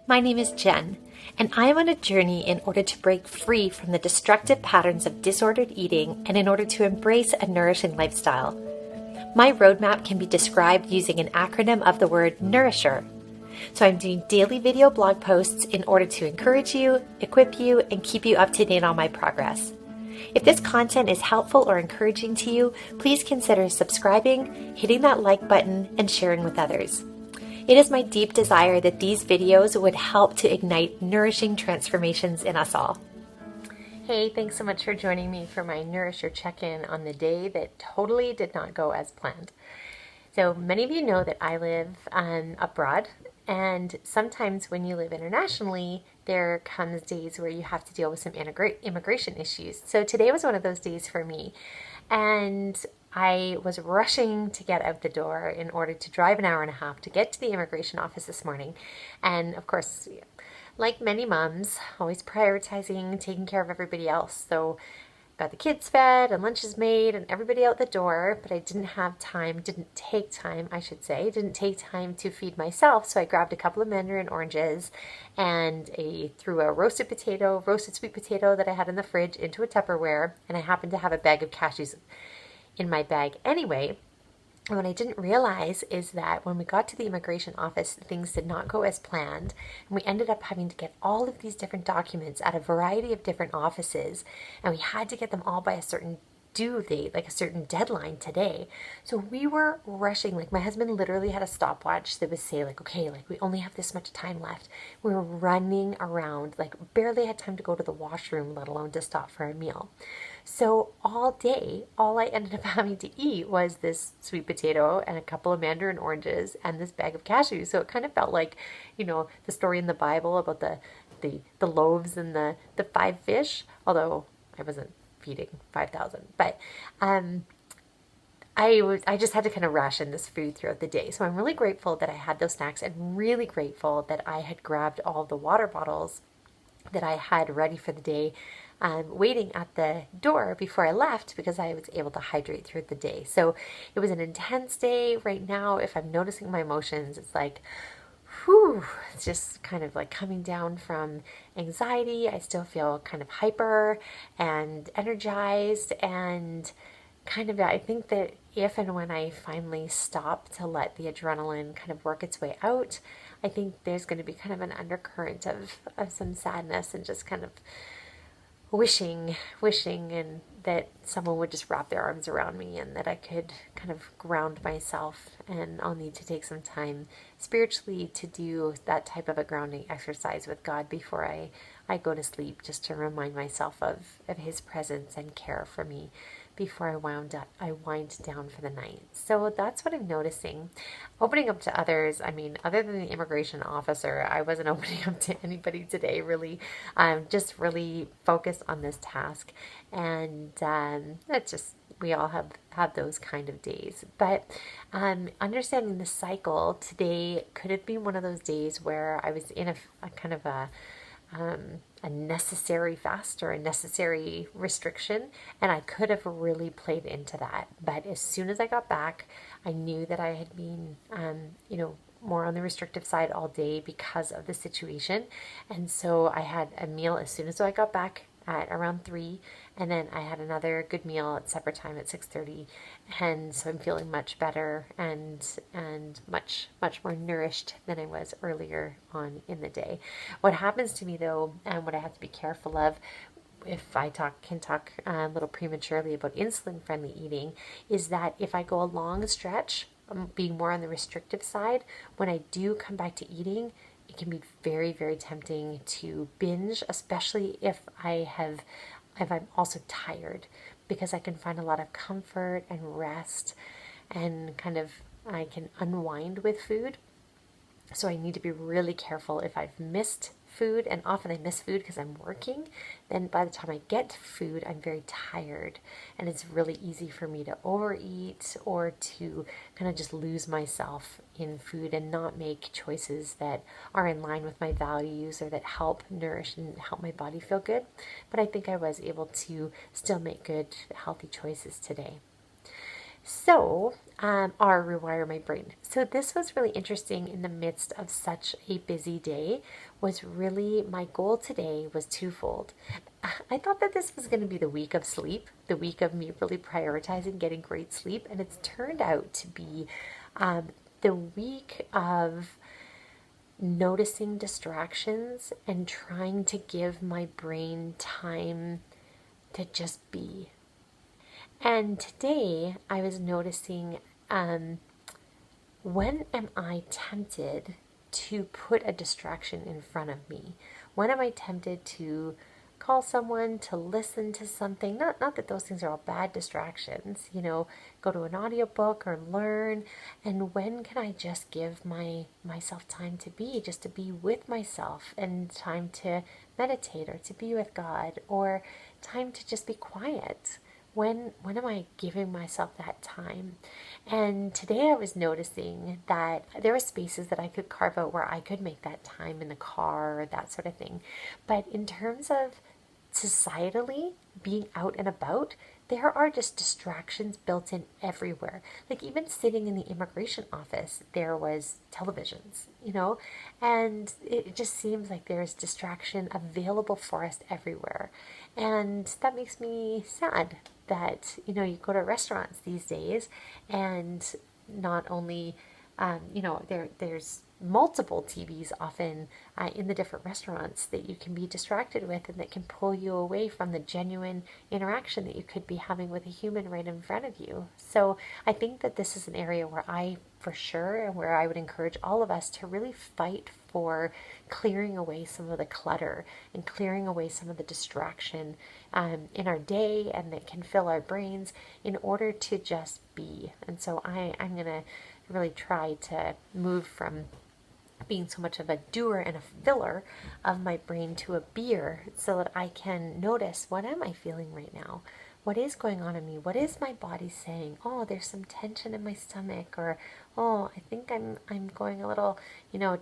My name is Jen, and I am on a journey in order to break free from the destructive patterns of disordered eating and in order to embrace a nourishing lifestyle. My roadmap can be described using an acronym of the word Nourisher. So I'm doing daily video blog posts in order to encourage you, equip you, and keep you up to date on my progress. If this content is helpful or encouraging to you, please consider subscribing, hitting that like button, and sharing with others. It is my deep desire that these videos would help to ignite nourishing transformations in us all. Hey, thanks so much for joining me for my Nourisher Check In on the day that totally did not go as planned. So many of you know that I live abroad, and sometimes when you live internationally, there comes days where you have to deal with some immigration issues. So today was one of those days for me, and I was rushing to get out the door in order to drive an hour and a half to get to the immigration office this morning. And of course, like many moms, always prioritizing taking care of everybody else. So got the kids fed and lunches made and everybody out the door, but I didn't take time to feed myself. So I grabbed a couple of mandarin oranges and threw a roasted sweet potato that I had in the fridge into a Tupperware, and I happened to have a bag of cashews in my bag anyway. And what I didn't realize is that when we got to the immigration office, things did not go as planned. And we ended up having to get all of these different documents at a variety of different offices. And we had to get them all by a certain due date, like a certain deadline today. So we were rushing. Like, my husband literally had a stopwatch that would say, like, okay, like, we only have this much time left. We were running around, like, barely had time to go to the washroom, let alone to stop for a meal. So all day, all I ended up having to eat was this sweet potato and a couple of mandarin oranges and this bag of cashews. So it kind of felt like, the story in the Bible about the loaves and the 5 fish, although I wasn't feeding 5,000. But I just had to kind of ration this food throughout the day. So I'm really grateful that I had those snacks, and really grateful that I had grabbed all the water bottles that I had ready for the day, waiting at the door before I left, because I was able to hydrate through the day. So it was an intense day. Right now, if I'm noticing my emotions, it's like, whew, it's just kind of like coming down from anxiety. I still feel kind of hyper and energized, and I think that if and when I finally stop to let the adrenaline kind of work its way out, I think there's going to be kind of an undercurrent of some sadness and just kind of wishing and that someone would just wrap their arms around me and that I could kind of ground myself. And I'll need to take some time spiritually to do that type of a grounding exercise with God before I go to sleep, just to remind myself of His presence and care for me before I wind down for the night. So that's what I'm noticing. Opening up to others, other than the immigration officer, I wasn't opening up to anybody today, really. Just really focused on this task. And that's just, we all have those kind of days. But understanding the cycle, today could have been one of those days where I was in a kind of a necessary fast or a necessary restriction, and I could have really played into that. But as soon as I got back, I knew that I had been, more on the restrictive side all day because of the situation. And so I had a meal as soon as I got back at around 3, and then I had another good meal at supper time at 6:30, and so I'm feeling much better and much more nourished than I was earlier on in the day. What happens to me though, and what I have to be careful of, if I can talk a little prematurely about insulin-friendly eating, is that if I go a long stretch, being more on the restrictive side, when I do come back to eating, it can be very, very tempting to binge, especially if I'm also tired, because I can find a lot of comfort and rest, and I can unwind with food. So I need to be really careful if I've missed food, and often I miss food because I'm working. Then by the time I get to food, I'm very tired, and it's really easy for me to overeat or to kind of just lose myself in food and not make choices that are in line with my values or that help nourish and help my body feel good. But I think I was able to still make good, healthy choices today. Or rewire my brain. So this was really interesting in the midst of such a busy day. Was really my goal today was twofold. I thought that this was going to be the week of sleep, the week of me really prioritizing getting great sleep, and it's turned out to be the week of noticing distractions and trying to give my brain time to just be. And today I was noticing when am I tempted to put a distraction in front of me? When am I tempted to call someone, to listen to something? Not that those things are all bad distractions, go to an audiobook or learn. And when can I just give myself time to be, just to be with myself, and time to meditate or to be with God, or time to just be quiet? When am I giving myself that time? And today I was noticing that there were spaces that I could carve out where I could make that time in the car or that sort of thing. But in terms of societally being out and about, there are just distractions built in everywhere. Like even sitting in the immigration office, there was televisions, and it just seems like there's distraction available for us everywhere. And that makes me sad that, you go to restaurants these days and not only, there's multiple TVs often in the different restaurants that you can be distracted with and that can pull you away from the genuine interaction that you could be having with a human right in front of you. So I think that this is an area where for sure, and where I would encourage all of us to really fight for clearing away some of the clutter and clearing away some of the distraction in our day, and that can fill our brains in order to just be. And so I'm going to really try to move from being so much of a doer and a filler of my brain to a beer, so that I can notice, what am I feeling right now? What is going on in me? What is my body saying? Oh, there's some tension in my stomach, or oh, I think I'm going a little,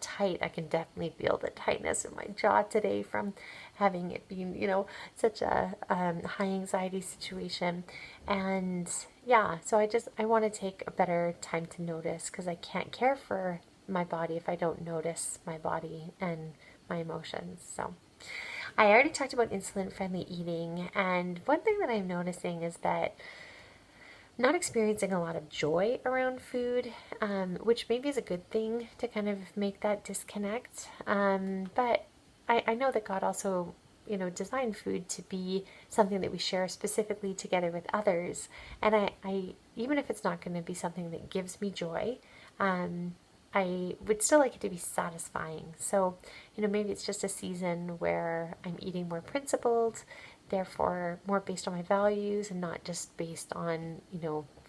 tight. I can definitely feel the tightness in my jaw today from having it being, such a high anxiety situation. And yeah, so I want to take a better time to notice, because I can't care for my body if I don't notice my body and my emotions. So I already talked about insulin friendly eating, and one thing that I'm noticing is that I'm not experiencing a lot of joy around food, which maybe is a good thing to kind of make that disconnect. But I know that God also, designed food to be something that we share specifically together with others. And I even if it's not going to be something that gives me joy, I would still like it to be satisfying. So, maybe it's just a season where I'm eating more principled, therefore more based on my values and not just based on,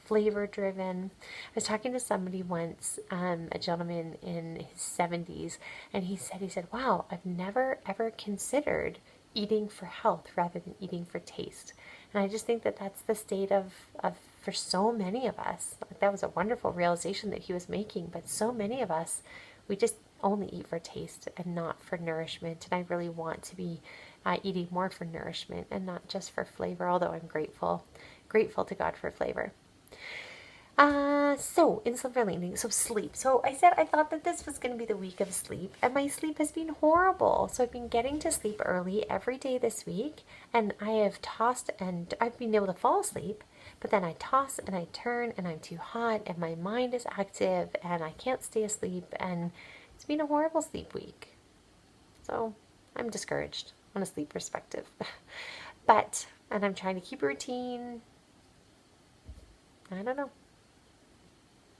flavor driven. I was talking to somebody once, a gentleman in his 70s, and he said, wow, I've never ever considered eating for health rather than eating for taste. And I just think that that's the state of for so many of us. Like, that was a wonderful realization that he was making, but so many of us, we just only eat for taste and not for nourishment. And I really want to be eating more for nourishment and not just for flavor, although I'm grateful to God for flavor. So insulin friendly eating, so sleep. So I said I thought that this was going to be the week of sleep, and my sleep has been horrible. So I've been getting to sleep early every day this week, and I have tossed, and I've been able to fall asleep, but then I toss and I turn, and I'm too hot, and my mind is active, and I can't stay asleep, and it's been a horrible sleep week. So I'm discouraged on a sleep perspective. And I'm trying to keep a routine. I don't know.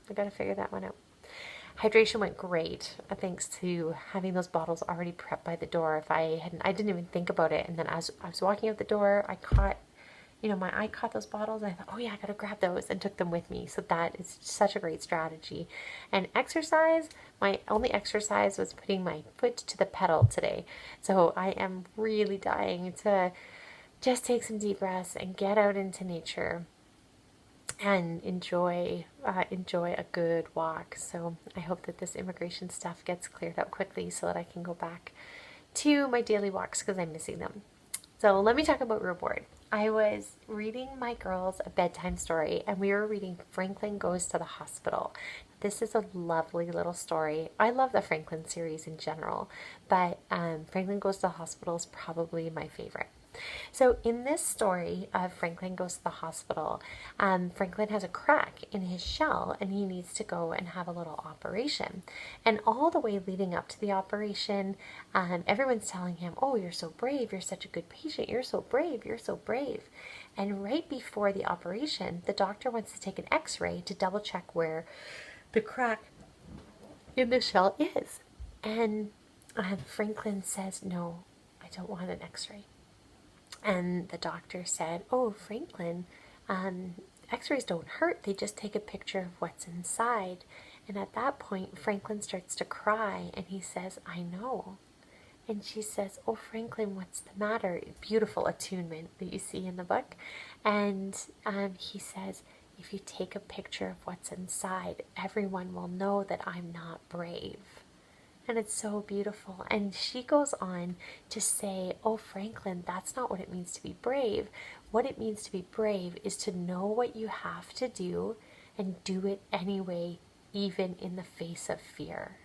I gotta figure that one out. Hydration went great, thanks to having those bottles already prepped by the door. I didn't even think about it, and then as I was walking out the door, I caught, my eye caught those bottles, and I thought, oh yeah, I gotta grab those, and took them with me. So that is such a great strategy. And exercise, my only exercise was putting my foot to the pedal today. So I am really dying to just take some deep breaths and get out into nature and enjoy a good walk. So I hope that this immigration stuff gets cleared up quickly so that I can go back to my daily walks, because I'm missing them. So let me talk about reward. I was reading my girls a bedtime story, and we were reading Franklin Goes to the Hospital. This is a lovely little story. I love the Franklin series in general, but Franklin Goes to the Hospital is probably my favorite. So, in this story of Franklin Goes to the Hospital, Franklin has a crack in his shell and he needs to go and have a little operation. And all the way leading up to the operation, everyone's telling him, "Oh, you're so brave. You're such a good patient. You're so brave. You're so brave." And right before the operation, the doctor wants to take an x ray to double check where the crack in the shell is. And Franklin says, "No, I don't want an x ray." And the doctor said, "Oh, Franklin, x-rays don't hurt. They just take a picture of what's inside." And at that point, Franklin starts to cry and he says, "I know." And she says, "Oh, Franklin, what's the matter?" Beautiful attunement that you see in the book. And he says, "If you take a picture of what's inside, everyone will know that I'm not brave." And it's so beautiful. And she goes on to say, "Oh, Franklin, that's not what it means to be brave. What it means to be brave is to know what you have to do and do it anyway, even in the face of fear."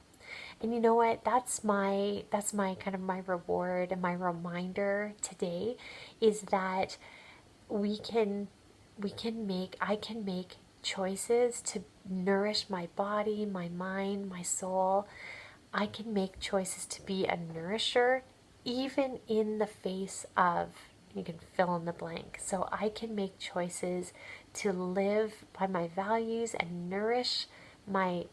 And you know what? That's my kind of my reward and my reminder today is that I can make choices to nourish my body, my mind, my soul. I can make choices to be a nourisher even in the face of, you can fill in the blank. So I can make choices to live by my values and nourish my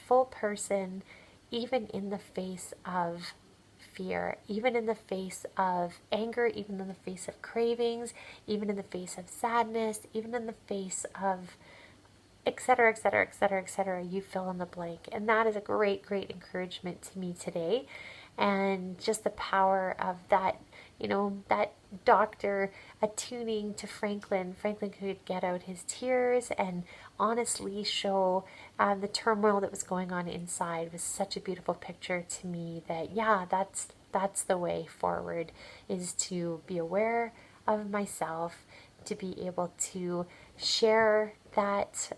full person even in the face of fear, even in the face of anger, even in the face of cravings, even in the face of sadness, even in the face of etc., etc., etc., etc. You fill in the blank. And that is a great, great encouragement to me today. And just the power of that, that doctor attuning to Franklin. Franklin could get out his tears and honestly show the turmoil that was going on inside. It was such a beautiful picture to me that, yeah, that's the way forward, is to be aware of myself, to be able to share that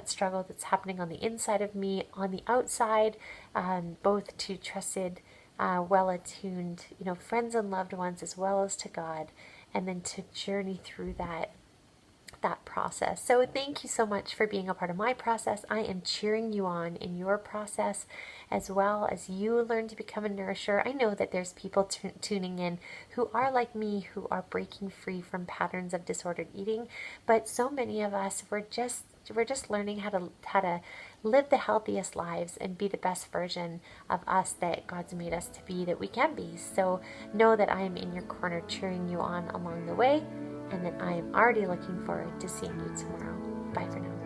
struggle that's happening on the inside of me, on the outside, both to trusted, well-attuned, friends and loved ones, as well as to God, and then to journey through that process. So thank you so much for being a part of my process. I am cheering you on in your process as well as you learn to become a nourisher. I know that there's people tuning in who are like me, who are breaking free from patterns of disordered eating, but so many of us, we're just learning how to live the healthiest lives and be the best version of us that God's made us to be, that we can be. So know that I am in your corner cheering you on along the way, and that I am already looking forward to seeing you tomorrow. Bye for now.